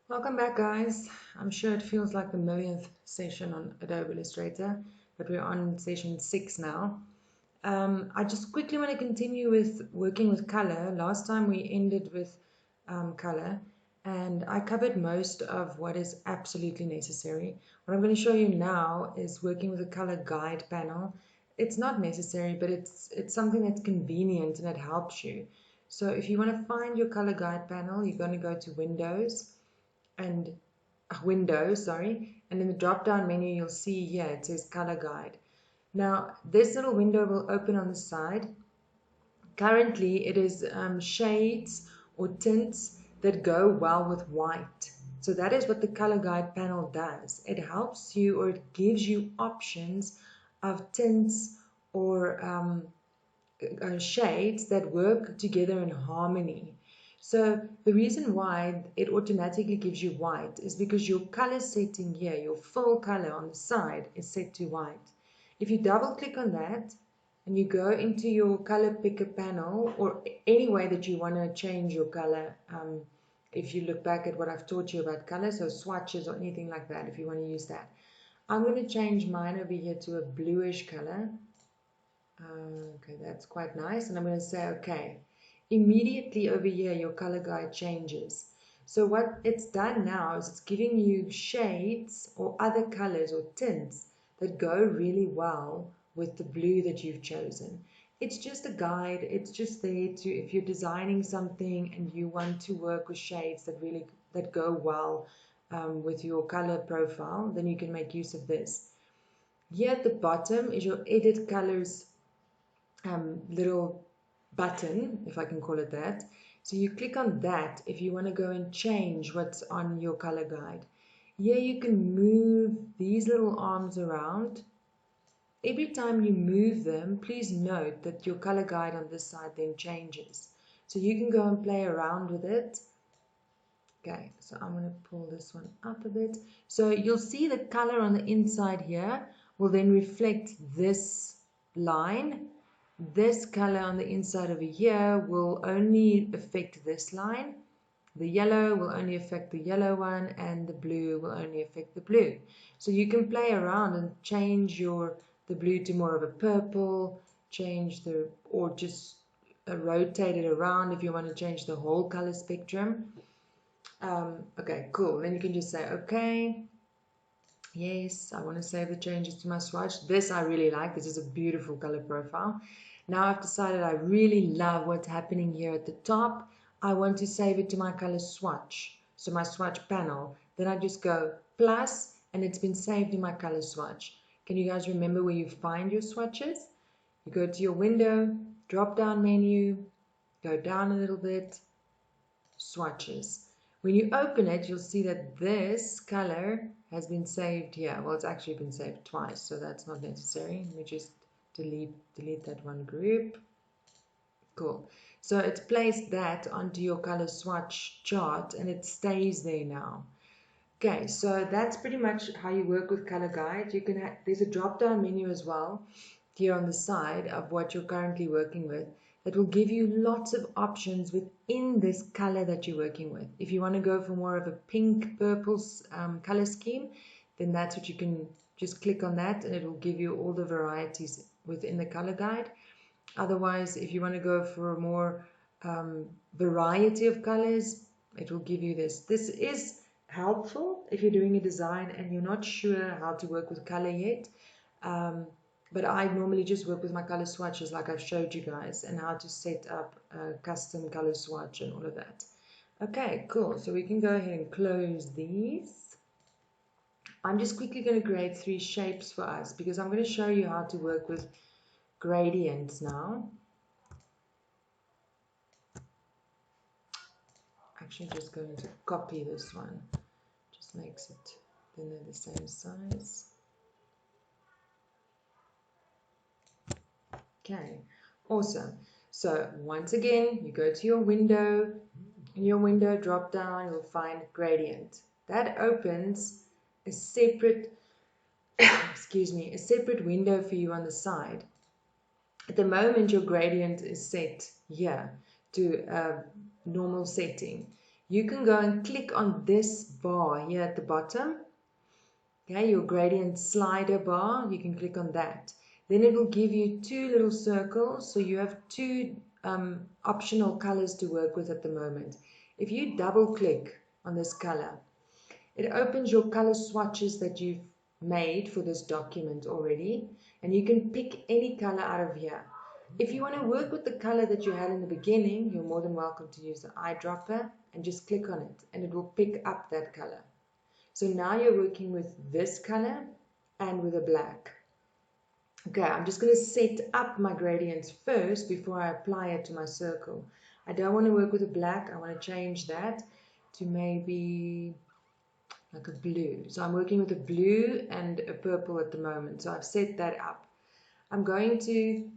Welcome back, guys. I'm sure it feels like the millionth session on Adobe Illustrator, but we're on session 6 now. I just quickly want to continue with working with color. Last time we ended with color, and I covered most of what is absolutely necessary. What I'm going to show you now is working with a color guide panel. It's not necessary, but it's something that's convenient and it helps you. So if you want to find your color guide panel, you're going to go to and and in the drop down menu you'll see here it says color guide. Now this little window will open on the side. Currently it is shades or tints that go well with white. So that is what the color guide panel does. It helps you, or it gives you options of tints or shades that work together in harmony. So the reason why it automatically gives you white is because your color setting here, your full color on the side, is set to white. If you double click on that and you go into your color picker panel, or any way that you want to change your color, if you look back at what I've taught you about color, so swatches or anything like that, if you want to use that, I'm going to change mine over here to a bluish color. Okay, that's quite nice. And I'm going to say, okay, immediately over here, your color guide changes. So what it's done now is it's giving you shades or other colors or tints that go really well with the blue that you've chosen. It's just a guide. It's just there to, if you're designing something and you want to work with shades that go well with your color profile, then you can make use of this. Here at the bottom is your edit colors little button, if I can call it that. So you click on that if you want to go and change what's on your color guide. Here you can move these little arms around. Every time you move them, please note that your color guide on this side then changes. So you can go and play around with it. Okay, so I'm going to pull this one up a bit. So you'll see the color on the inside here will then reflect this line. This color on the inside over here will only affect this line. The yellow will only affect the yellow one, and the blue will only affect the blue. So you can play around and change the blue to more of a purple, or just rotate it around if you want to change the whole color spectrum. Okay, cool. Then you can just say, okay, yes, I want to save the changes to my swatch. This I really like. This is a beautiful color profile. Now I've decided I really love what's happening here at the top. I want to save it to my color swatch. So my swatch panel. Then I just go plus, and it's been saved in my color swatch. Can you guys remember where you find your swatches? You go to your window, drop down menu, go down a little bit, swatches. When you open it, you'll see that this color has been saved here. Well, it's actually been saved twice, so that's not necessary. Let me just delete that one group. Cool. So it's placed that onto your color swatch chart and it stays there now. Okay, so that's pretty much how you work with color guide. There's a drop down menu as well here on the side of what you're currently working with that will give you lots of options within this color that you're working with. If you want to go for more of a pink purple color scheme, then that's what you can just click on that and it will give you all the varieties within the color guide. Otherwise, if you want to go for a more variety of colors, it will give you this. This is helpful if you're doing a design and you're not sure how to work with color yet. But I normally just work with my color swatches like I've showed you guys, and how to set up a custom color swatch and all of that. Okay, cool. So we can go ahead and close these. I'm just quickly going to create 3 shapes for us because I'm going to show you how to work with gradients now. Actually, just going to copy this one. Just makes it, then they're the same size. Okay, awesome. So once again, you go to your window. In your window drop down, you'll find gradient. That opens a separate, excuse me, a separate window for you on the side. At the moment, your gradient is set here to a normal setting. you can go and click on this bar here at the bottom. Okay, your gradient slider bar, you can click on that. Then it will give you two little circles, so you have two optional colors to work with at the moment. If you double click on this color, it opens your color swatches that you've made for this document already, and you can pick any color out of here. If you want to work with the color that you had in the beginning, you're more than welcome to use the eyedropper and just click on it, and it will pick up that color. So now you're working with this color and with a black. Okay, I'm just going to set up my gradients first before I apply it to my circle. I don't want to work with a black. I want to change that to maybe like a blue. So I'm working with a blue and a purple at the moment. So I've set that up. I'm going to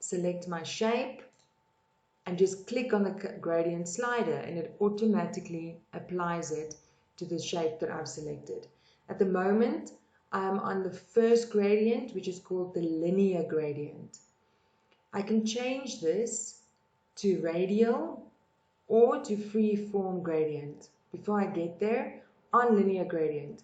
select my shape and just click on the gradient slider, and it automatically applies it to the shape that I've selected. At the moment, I'm on the first gradient, which is called the linear gradient. I can change this to radial or to free form gradient. Before I get there, on linear gradient,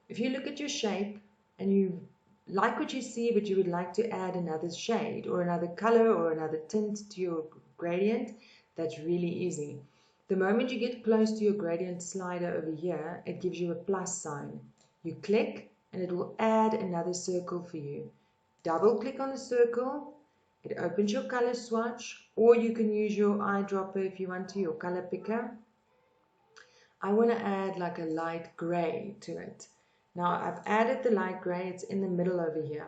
if you look at your shape and you like what you see, but you would like to add another shade or another color or another tint to your gradient, that's really easy. The moment you get close to your gradient slider over here, it gives you a plus sign. You click and it will add another circle for you. Double click on the circle, it opens your color swatch, or you can use your eyedropper if you want to, your color picker. I want to add like a light gray to it. Now I've added the light gray, it's in the middle over here.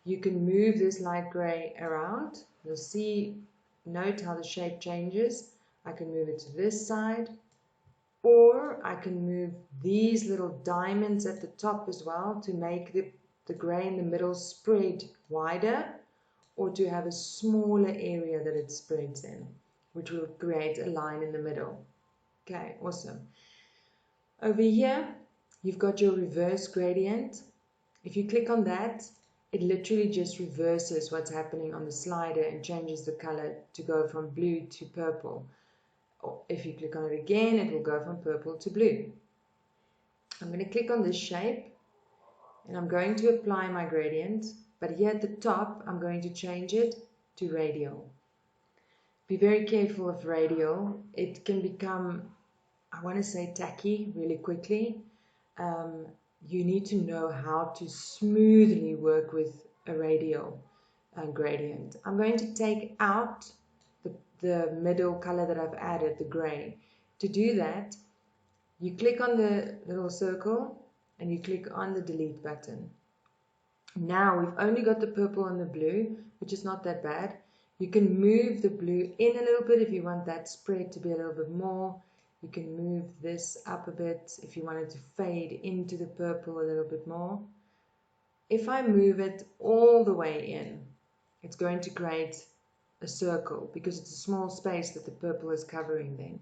You can move this light gray around. You'll see, note how the shape changes. I can move it to this side, or I can move these little diamonds at the top as well to make the gray in the middle spread wider, or to have a smaller area that it spreads in, which will create a line in the middle. Okay, awesome. Over here, you've got your reverse gradient. If you click on that, it literally just reverses what's happening on the slider and changes the color to go from blue to purple. Or if you click on it again, it will go from purple to blue. I'm going to click on this shape and I'm going to apply my gradient, but here at the top, I'm going to change it to radial. Be very careful of radial. It can become, I want to say, tacky really quickly. You need to know how to smoothly work with a radial gradient. I'm going to take out the middle color that I've added, the gray. To do that, you click on the little circle and you click on the delete button. Now we've only got the purple and the blue, which is not that bad. You can move the blue in a little bit if you want that spread to be a little bit more. You can move this up a bit if you want it to fade into the purple a little bit more. If I move it all the way in, it's going to create a circle because it's a small space that the purple is covering then.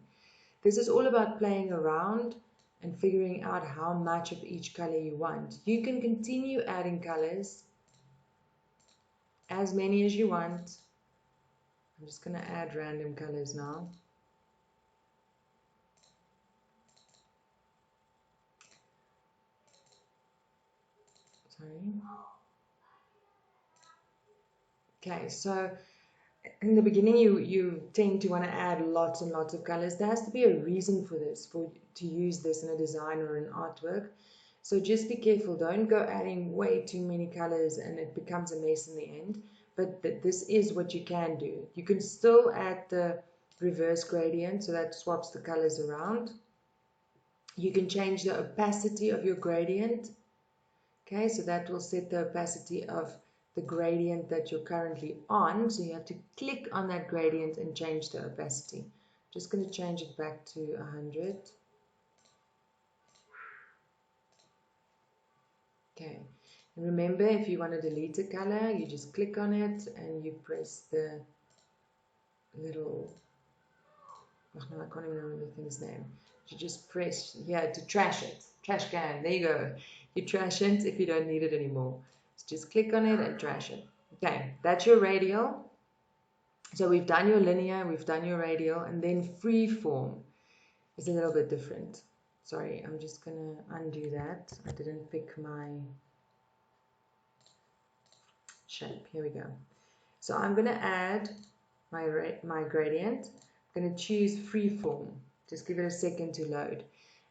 This is all about playing around and figuring out how much of each color you want. You can continue adding colors, as many as you want. I'm just going to add random colors now. Sorry. Okay, so in the beginning you tend to want to add lots and lots of colors. There has to be a reason for this, to use this in a design or an artwork. So just be careful, don't go adding way too many colors and it becomes a mess in the end. But this is what you can do. You can still add the reverse gradient, so that swaps the colors around. You can change the opacity of your gradient. Okay, so that will set the opacity of the gradient that you're currently on. So you have to click on that gradient and change the opacity. Just going to change it back to 100. Okay, and remember, if you want to delete a color, you just click on it and you press the little, oh no, I can't even remember the thing's name. You just press here to trash it. Trash can, there you go. You trash it if you don't need it anymore. So just click on it and trash it. Okay, that's your radial. So we've done your linear, we've done your radial, and then free form. is a little bit different. Sorry, I'm just gonna undo that. I didn't pick my shape. Here we go. So I'm gonna add my gradient. I'm gonna choose freeform. Just give it a second to load.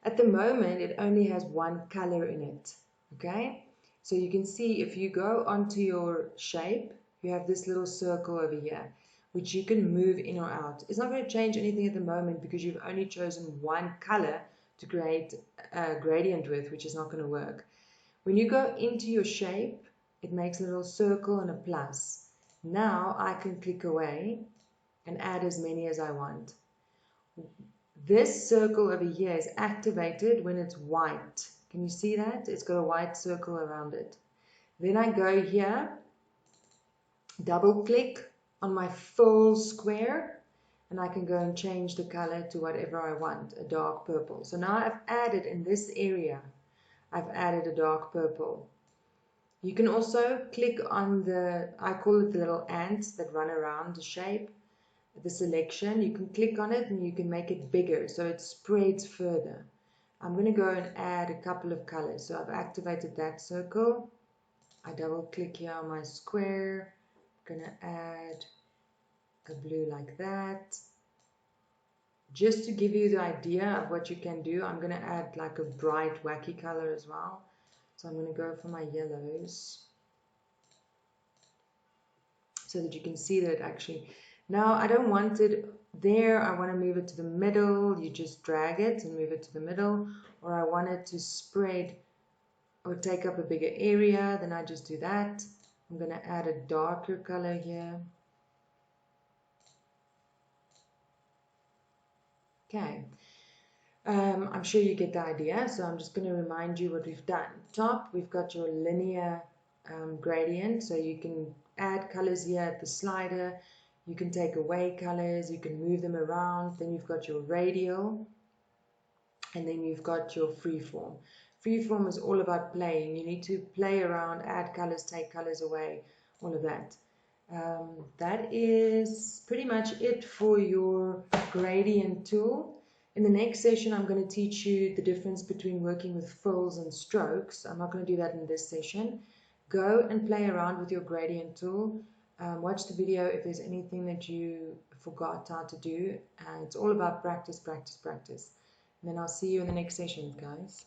At the moment, it only has one color in it. Okay, so you can see if you go onto your shape, you have this little circle over here, which you can move in or out. It's not going to change anything at the moment because you've only chosen one color to create a gradient with, which is not going to work. When you go into your shape, it makes a little circle and a plus. Now I can click away and add as many as I want. This circle over here is activated when it's white. Can you see that? It's got a white circle around it. Then I go here, double click on my full square, and I can go and change the color to whatever I want, a dark purple. So now I've added in this area, I've added a dark purple. You can also click on the, I call it the little ants that run around the shape, the selection. You can click on it and you can make it bigger so it spreads further. I'm going to go and add a couple of colors. So I've activated that circle. I double click here on my square. I'm going to add a blue like that. Just to give you the idea of what you can do, I'm going to add like a bright wacky color as well. So I'm going to go for my yellows so that you can see that actually, now I don't want it there, I want to move it to the middle. You just drag it and move it to the middle, or I want it to spread or take up a bigger area, then I just do that. I'm going to add a darker color here. Okay. I'm sure you get the idea, so I'm just going to remind you what we've done. Top, we've got your linear gradient, so you can add colors here at the slider, you can take away colors, you can move them around. Then you've got your radial, and then you've got your freeform. Freeform is all about playing. You need to play around, add colors, take colors away, all of that. That is pretty much it for your gradient tool. In the next session, I'm going to teach you the difference between working with fills and strokes. I'm not going to do that in this session. Go and play around with your gradient tool. Watch the video if there's anything that you forgot how to do. It's all about practice, practice, practice. And then I'll see you in the next session, guys.